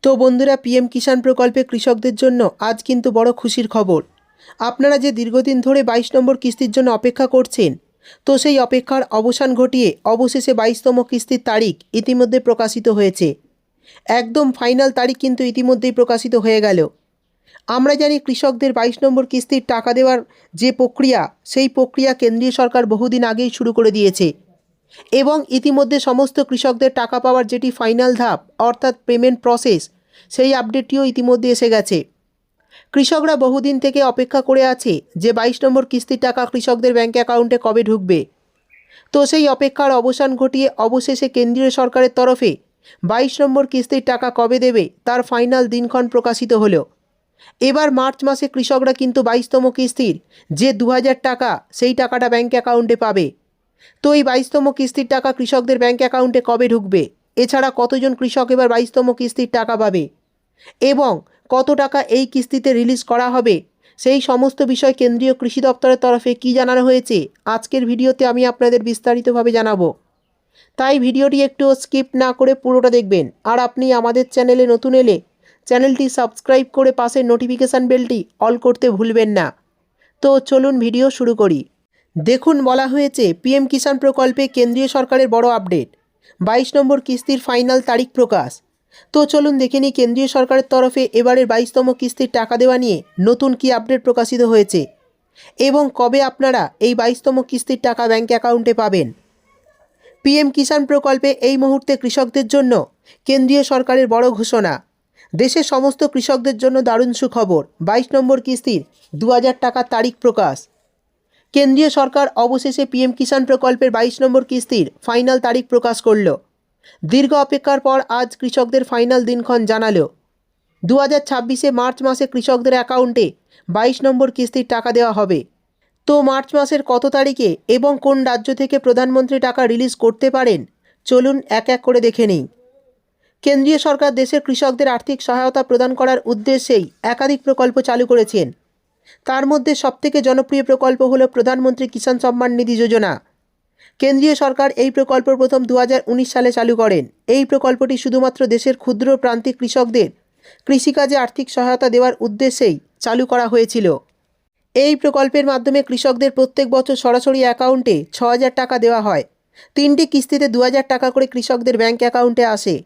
তো বন্ধুরা, পিএম কিষাণ প্রকল্পে কৃষকদের জন্য আজ কিন্তু বড় খুশির খবর। আপনারা যে দীর্ঘদিন ধরে 22 নম্বর কিস্তির জন্য অপেক্ষা করছেন, তো সেই অপেক্ষার অবসান ঘটিয়ে অবশেষে 22তম কিস্তির তারিখ ইতিমধ্যে প্রকাশিত হয়েছে। একদম ফাইনাল তারিখ কিন্তু ইতিমধ্যেই প্রকাশিত হয়ে গেল। আমরা জানি কৃষকদের 22 নম্বর কিস্তির টাকা দেওয়ার যে প্রক্রিয়া, সেই প্রক্রিয়া কেন্দ্রীয় সরকার বহুদিন আগেই শুরু করে দিয়েছে এবং ইতিমধ্যে সমস্ত কৃষকদের টাকা পাওয়ার যেটি ফাইনাল ধাপ অর্থাৎ পেমেন্ট প্রসেস, সেই আপডেটটিও ইতিমধ্যে এসে গেছে। কৃষকরা বহুদিন থেকে অপেক্ষা করে আছে যে 22 নম্বর কিস্তির টাকা কৃষকদের ব্যাঙ্ক অ্যাকাউন্টে কবে ঢুকবে। তো সেই অপেক্ষার অবসান ঘটিয়ে অবশেষে কেন্দ্রীয় সরকারের তরফে 22 নম্বর কিস্তির টাকা কবে দেবে তার ফাইনাল দিনক্ষণ প্রকাশিত হলো। এবার মার্চ মাসে কৃষকরা কিন্তু 22তম কিস্তির যে 2000 টাকা, সেই টাকাটা ব্যাঙ্ক অ্যাকাউন্টে পাবে। তো এই 22তম কিস্তির টাকা কৃষকদের ব্যাঙ্ক অ্যাকাউন্টে কবে ঢুকবে, এছাড়া কতজন কৃষক এবার 22তম কিস্তির টাকা পাবে এবং কত টাকা এই কিস্তিতে রিলিজ করা হবে, সেই সমস্ত বিষয় কেন্দ্রীয় কৃষি দপ্তরের তরফে কী জানানো হয়েছে আজকের ভিডিওতে আমি আপনাদের বিস্তারিতভাবে জানাবো। তাই ভিডিওটি একটু স্কিপ না করে পুরোটা দেখবেন। আর আপনি আমাদের চ্যানেলে নতুন এলে চ্যানেলটি সাবস্ক্রাইব করে পাশের নোটিফিকেশান বেলটি অল করতে ভুলবেন না। তো চলুন ভিডিও শুরু করি। দেখুন, বলা হয়েছে পিএম কিষাণ প্রকল্পে কেন্দ্রীয় সরকারের বড় আপডেট, 22 নম্বর কিস্তির ফাইনাল তারিখ প্রকাশ। তো চলুন দেখে নিই কেন্দ্রীয় সরকারের তরফে এবারের 22তম কিস্তির টাকা দেওয়া নিয়ে নতুন কি আপডেট প্রকাশিত হয়েছে এবং কবে আপনারা এই 22তম কিস্তির টাকা ব্যাঙ্ক অ্যাকাউন্টে পাবেন। পিএম কিষাণ প্রকল্পে এই মুহূর্তে কৃষকদের জন্য কেন্দ্রীয় সরকারের বড় ঘোষণা। দেশের সমস্ত কৃষকদের জন্য দারুণ সুখবর, 22 নম্বর কিস্তির 2000 টাকার তারিখ প্রকাশ। কেন্দ্রীয় সরকার অবশেষে পিএম কিষাণ প্রকল্পের 22 নম্বর কিস্তির ফাইনাল তারিখ প্রকাশ করল। দীর্ঘ অপেক্ষার পর আজ কৃষকদের ফাইনাল দিনক্ষণ জানালো। 2026 মার্চ মাসে কৃষকদের অ্যাকাউন্টে 22 নম্বর কিস্তির টাকা দেওয়া হবে। তো মার্চ মাসের কত তারিখে এবং কোন রাজ্য থেকে প্রধানমন্ত্রী টাকা রিলিজ করতে পারেন, চলুন এক এক করে দেখে নিই। কেন্দ্রীয় সরকার দেশের কৃষকদের আর্থিক সহায়তা প্রদান করার উদ্দেশ্যেই একাধিক প্রকল্প চালু করেছেন। তার মধ্যে সবথেকে জনপ্রিয় প্রকল্প হলো প্রধানমন্ত্রী কিষাণ সম্মান নিধি যোজনা। কেন্দ্রীয় সরকার এই প্রকল্প প্রথম 2019 সালে চালু করেন। এই প্রকল্পটি শুধুমাত্র দেশের ক্ষুদ্র প্রান্তিক কৃষকদের কৃষিকাজে আর্থিক সহায়তা দেওয়ার উদ্দেশ্যেই চালু করা হয়েছিল। এই প্রকল্পের মাধ্যমে কৃষকদের প্রত্যেক বছর সরাসরি অ্যাকাউন্টে 6000 টাকা দেওয়া হয়। 3টি কিস্তিতে 2000 টাকা করে কৃষকদের ব্যাঙ্ক অ্যাকাউন্টে আসে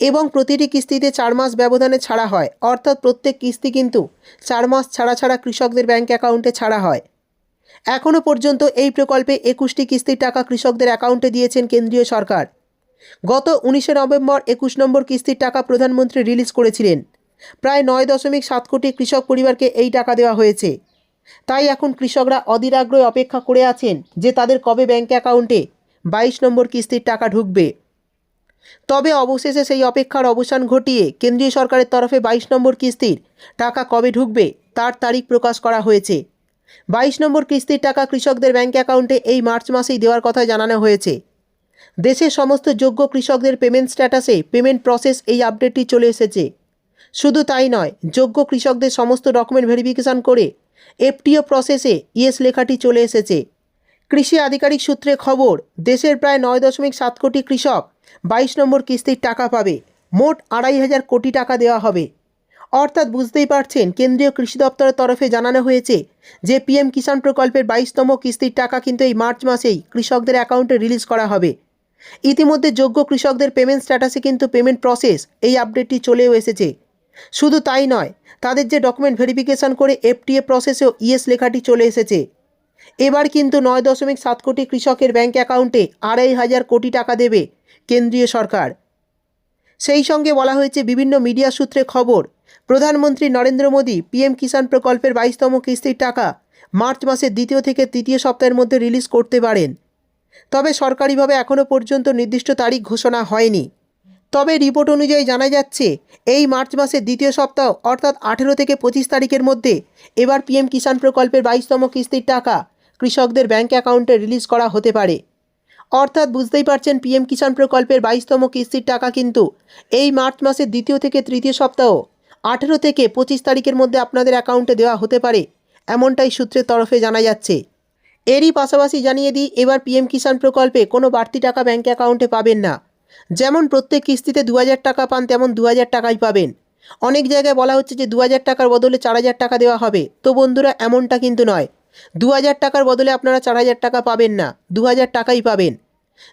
এবং প্রতিটি কিস্তিতে 4 মাস ব্যবধানে ছাড়া হয়, অর্থাৎ প্রত্যেক কিস্তি কিন্তু 4 মাস ছাড়া ছাড়া কৃষকদের ব্যাঙ্ক অ্যাকাউন্টে ছাড়া হয়। এখনও পর্যন্ত এই প্রকল্পে 21টি কিস্তির টাকা কৃষকদের অ্যাকাউন্টে দিয়েছেন কেন্দ্রীয় সরকার। গত 19শে নভেম্বর 21 নম্বর কিস্তির টাকা প্রধানমন্ত্রী রিলিজ করেছিলেন। প্রায় 9.7 কোটি কৃষক পরিবারকে এই টাকা দেওয়া হয়েছে। তাই এখন কৃষকরা অধীর আগ্রহে অপেক্ষা করে আছেন যে তাদের কবে ব্যাঙ্ক অ্যাকাউন্টে 22 নম্বর কিস্তির টাকা ঢুকবে। তবে অবশেষে সেই অপেক্ষার অবসান ঘটিয়ে কেন্দ্রীয় সরকারের তরফে 22 নম্বর কিস্তির টাকা কবে ঢুকবে তার তারিখ প্রকাশ করা হয়েছে। 22 নম্বর কিস্তির টাকা কৃষকদের ব্যাঙ্ক অ্যাকাউন্টে এই মার্চ মাসেই দেওয়ার কথা জানানো হয়েছে। দেশের সমস্ত যোগ্য কৃষকদের পেমেন্ট স্ট্যাটাসে পেমেন্ট প্রসেস এই আপডেটটি চলে এসেছে। শুধু তাই নয়, যোগ্য কৃষকদের সমস্ত ডকুমেন্ট ভেরিফিকেশন করে এফটিও প্রসেসে ইয়েস লেখাটি চলে এসেছে। কৃষি আধিকারিক সূত্রে খবর, দেশের প্রায় 9.7 কোটি কৃষক 22 নম্বর কিস্তির টাকা পাবে। মোট 2500 কোটি টাকা দেওয়া হবে। অর্থাৎ বুঝতেই পারছেন, কেন্দ্রীয় কৃষি দপ্তরের তরফে জানানো হয়েছে যে পিএম কিষাণ প্রকল্পের 22তম কিস্তির টাকা কিন্তু এই মার্চ মাসেই কৃষকদের অ্যাকাউন্টে রিলিজ করা হবে। ইতিমধ্যে যোগ্য কৃষকদের পেমেন্ট স্ট্যাটাসে কিন্তু পেমেন্ট প্রসেস এই আপডেটটি চলেও এসেছে। শুধু তাই নয়, তাদের যে ডকুমেন্ট ভেরিফিকেশন করে এফটিএ প্রসেসেও ইয়েস লেখাটি চলে এসেছে। এবার কিন্তু 9.7 কোটি কৃষকের ব্যাঙ্ক অ্যাকাউন্টে 2500 কোটি টাকা দেবে কেন্দ্রীয় সরকার। সেই সঙ্গে বলা হয়েছে, বিভিন্ন মিডিয়া সূত্রে খবর, প্রধানমন্ত্রী নরেন্দ্র মোদী পিএম কিষাণ প্রকল্পের 22তম কিস্তির টাকা মার্চ মাসের দ্বিতীয় থেকে তৃতীয় সপ্তাহের মধ্যে রিলিজ করতে পারেন। তবে সরকারিভাবে এখনও পর্যন্ত নির্দিষ্ট তারিখ ঘোষণা হয়নি। তবে রিপোর্ট অনুযায়ী জানা যাচ্ছে, এই মার্চ মাসের দ্বিতীয় সপ্তাহ অর্থাৎ 18 থেকে 25 তারিখের মধ্যে এবার পিএম কিষাণ প্রকল্পের 22তম কিস্তির টাকা কৃষকদের ব্যাঙ্ক অ্যাকাউন্টে রিলিজ করা হতে পারে। অর্থাৎ বুঝতেই পারছেন, পিএম কিষাণ প্রকল্পের 22তম কিস্তির টাকা কিন্তু এই মার্চ মাসের দ্বিতীয় থেকে তৃতীয় সপ্তাহ 18 থেকে 25 তারিখের মধ্যে আপনাদের অ্যাকাউন্টে দেওয়া হতে পারে, এমনটাই সূত্রের তরফে জানা যাচ্ছে। এরই পাশাপাশি জানিয়ে দিই, এবার পিএম কিষাণ প্রকল্পে কোনো বাড়তি টাকা ব্যাঙ্ক অ্যাকাউন্টে পাবেন না। যেমন প্রত্যেক কিস্তিতে 2000 টাকা পান তেমন 2000 টাকাই পাবেন। অনেক জায়গায় বলা হচ্ছে যে 2000 টাকার বদলে 4000 টাকা দেওয়া হবে। তো বন্ধুরা এমনটা কিন্তু নয়। 2000 টাকার বদলে আপনারা 4000 টাকা পাবেন না, 2000 টাকাই পাবেন।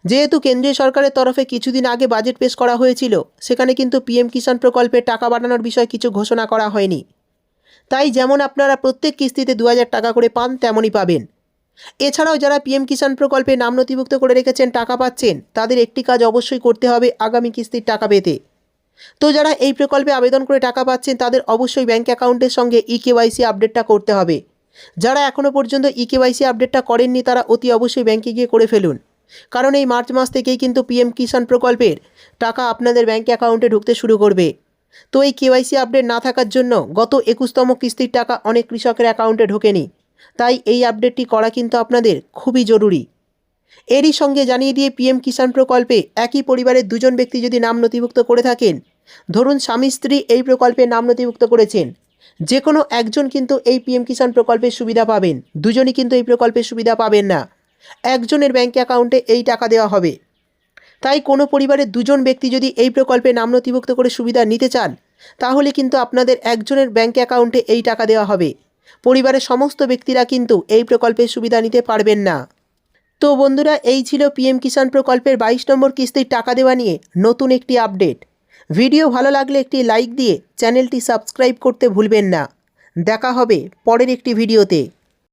যেহেতু কেন্দ্রীয় সরকারের তরফে কিছুদিন আগে বাজেট পেশ করা হয়েছিল, সেখানে কিন্তু পিএম কিষাণ প্রকল্পে টাকা বাড়ানোর বিষয়ে কিছু ঘোষণা করা হয়নি। তাই যেমন আপনারা প্রত্যেক কিস্তিতে 2000 টাকা করে পান তেমনই পাবেন। এছাড়াও যারা পিএম কিষাণ প্রকল্পে নাম নথিভুক্ত করে রেখেছেন, টাকা পাচ্ছেন, তাদের একটি কাজ অবশ্যই করতে হবে আগামী কিস্তির টাকা পেতে। তো যারা এই প্রকল্পে আবেদন করে টাকা পাচ্ছেন তাদের অবশ্যই ব্যাঙ্ক অ্যাকাউন্টের সঙ্গে ইকেওয়াইসি আপডেটটা করতে হবে। যারা এখনও পর্যন্ত ইকেওয়াইসি আপডেটটা করেননি তারা অতি অবশ্যই ব্যাঙ্কে গিয়ে করে ফেলুন, কারণ এই মার্চ মাস থেকেই কিন্তু পিএম কিষাণ প্রকল্পের টাকা আপনাদের ব্যাঙ্ক অ্যাকাউন্টে ঢুকতে শুরু করবে। তো এই কেওয়াইসি আপডেট না থাকার জন্য গত 21তম কিস্তির টাকা অনেক কৃষকের অ্যাকাউন্টে ঢোকেনি। তাই এই আপডেটটি করা কিন্তু আপনাদের খুবই জরুরি। এরই সঙ্গে জানিয়ে দিয়ে পিএম কিষাণ প্রকল্পে একই পরিবারের দুজন ব্যক্তি যদি নাম নথিভুক্ত করে থাকেন, ধরুন স্বামী স্ত্রী এই প্রকল্পে নাম নথিভুক্ত করেছেন, যে কোনো একজন কিন্তু এই পিএম কিষাণ প্রকল্পের সুবিধা পাবেন, দুজনই কিন্তু এই প্রকল্পের সুবিধা পাবেন না। একজনের ব্যাঙ্ক অ্যাকাউন্টে এই টাকা দেওয়া হবে। তাই কোনো পরিবারের দুজন ব্যক্তি যদি এই প্রকল্পে নাম নথিভুক্ত করে সুবিধা নিতে চান, তাহলে কিন্তু আপনাদের একজনের ব্যাঙ্ক অ্যাকাউন্টে এই টাকা দেওয়া হবে। পরিবারের সমস্ত ব্যক্তিরা কিন্তু এই প্রকল্পের সুবিধা নিতে পারবেন না। তো বন্ধুরা, এই ছিল পিএম কিষাণ প্রকল্পের 22 নম্বর কিস্তির টাকা দেওয়া নিয়ে নতুন একটি আপডেট। ভিডিও ভালো লাগলে একটি লাইক দিয়ে চ্যানেলটি সাবস্ক্রাইব করতে ভুলবেন না। দেখা হবে পরের একটি ভিডিওতে।